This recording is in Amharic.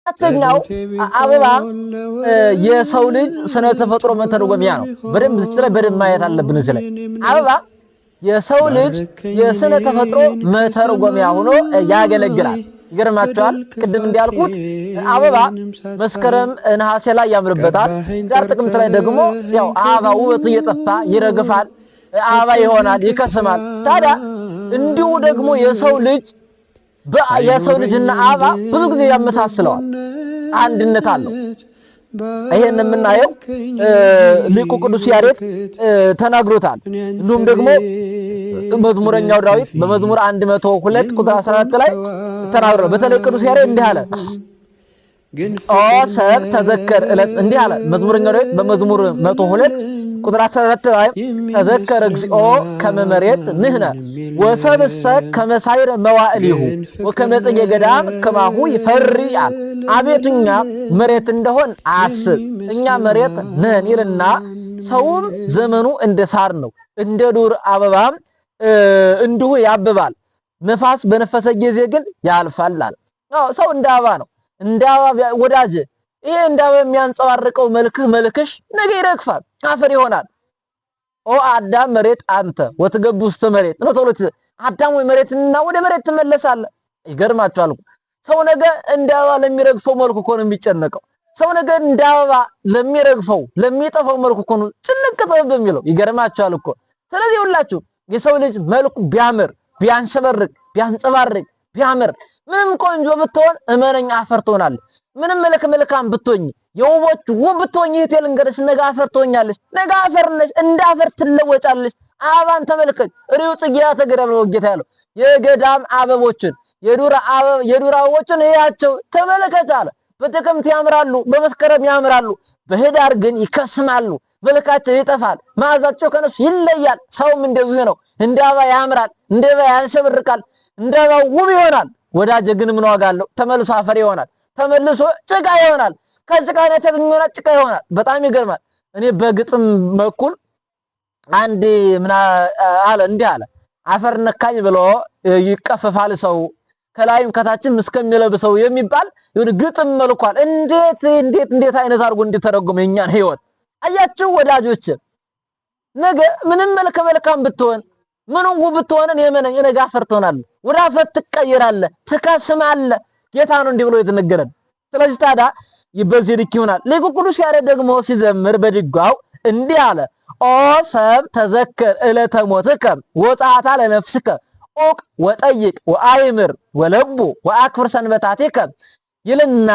አራተኛው አበባ የሰው ልጅ ስነ ተፈጥሮ መተርጎሚያ ነው። በደንብ እዚህ ላይ በደንብ ማየት አለብን። እዚህ ላይ አበባ የሰው ልጅ የስነ ተፈጥሮ መተርጎሚያ ሆኖ ያገለግላል። ይገርማቸዋል። ቅድም እንዲያልኩት አበባ መስከረም ነሐሴ ላይ ያምርበታል። ዳር ጥቅምት ላይ ደግሞ ያው አበባ ውበቱ እየጠፋ ይረግፋል፣ አበባ ይሆናል፣ ይከስማል። ታዲያ እንዲሁ ደግሞ የሰው ልጅና አበባ ብዙ ጊዜ ያመሳስለዋል፣ አንድነት አለው። ይሄን የምናየው ሊቁ ቅዱስ ያሬድ ተናግሮታል። እንዲሁም ደግሞ መዝሙረኛው ዳዊት በመዝሙር 102 ቁጥር 14 ላይ ተናግሯል። በተለይ ቅዱስ ያሬድ እንዲህ አለ፣ ኦ ሰብ ተዘከር እለት እንዲህ አለ መዝሙረኛው ዳዊት በመዝሙር 102 ቁጥር 14 ላይ ተዘከር እግዚኦ ከመ መሬት ንሕነ ወሰብእሰ ከመ ሳይረ መዋዕሊሁ ወከመ ጽጌ ገዳም ከማሁ ይፈሪአል። አቤቱኛ መሬት እንደሆን አስብ፣ እኛ መሬት ነን ይልና ሰውም ዘመኑ እንደ ሳር ነው፣ እንደ ዱር አበባም እንዲሁ ያብባል፣ ነፋስ በነፈሰ ጊዜ ግን ያልፋል አለ። ሰው እንደ አበባ ነው፣ እንደ አበባ ወዳጅ። ይሄ እንደ አበባ የሚያንጸባርቀው መልክሽ ነገ ይረግፋል፣ አፈር ይሆናል። ኦ አዳም መሬት አንተ ወትገቡ ውስተ መሬት ነው ተብሎት፣ አዳም ወይ መሬትና ወደ መሬት ትመለሳለህ። ይገርማችኋል። ሰው ነገ እንደ አበባ ለሚረግፈው መልኩ እኮ ነው የሚጨነቀው። ሰው ነገ እንደ አበባ ለሚረግፈው ለሚጠፋው መልኩ እኮ ነው ጭንቅ ጥበብ የሚለው። ይገርማችኋል እኮ። ስለዚህ ሁላችሁ የሰው ልጅ መልኩ ቢያምር ቢያንሸበርቅ ቢያንጸባርቅ ቢያምር ምንም ቆንጆ ብትሆን እመነኛ አፈር ትሆናለች። ምንም መልካም ብትሆኝ የውቦች ውብ ብትሆኝ ይሄ ልንገርሽ ነገ አፈር ትሆኛለሽ። ነገ አፈር ነሽ፣ እንደ አፈር ትለወጫለሽ። አበባን ተመልከች። ሪው ጽጌያተ ገዳም ነው ጌታ ያለው። የገዳም አበቦችን የዱር አበቦችን እያቸው ተመልከች አለ። በጥቅምት ያምራሉ፣ በመስከረም ያምራሉ፣ በህዳር ግን ይከስማሉ፣ መልካቸው ይጠፋል፣ መዓዛቸው ከነሱ ይለያል። ሰውም እንደዚህ ነው። እንደ አበባ ያምራል፣ እንደ አበባ ያንሸብርቃል፣ እንደ አበባ ውብ ይሆናል። ወዳጀ ግን ምን ዋጋ አለው? ተመልሶ አፈር ይሆናል፣ ተመልሶ ጭቃ ይሆናል። ከጭቃ የተገኘና ጭቃ ይሆናል። በጣም ይገርማል። እኔ በግጥም በኩል አንድ ምን አለ እንዲህ አለ፣ አፈር ነካኝ ብሎ ይቀፈፋል ሰው ከላይም ከታችም እስከሚለብሰው የሚባል ይሁን ግጥም መልኳል። እንዴት አይነት አድርጎ እንዲተረጎመ የኛን ህይወት አያችሁ ወዳጆች። ነገ ምንም መልካም ብትሆን ምንም ውብ ብትሆን የመነኝ ነገ አፈር ትሆናለህ፣ ወደ አፈር ትቀየራለህ፣ ትከስማለህ። ጌታ ነው እንዲህ ብሎ የተነገረን። ስለዚህ ታዲያ በዚህ ልክ ይሆናል። ሊቁ ቅዱስ ያሬድ ደግሞ ሲዘምር በድጓው እንዲህ አለ፣ ኦ ሰብ ተዘከር ዕለተ ሞትከ ወጻታ ለነፍስከ ኦቅ ወጠይቅ ወአይምር ወለቡ ወአክብር ሰንበታቲከ ይልና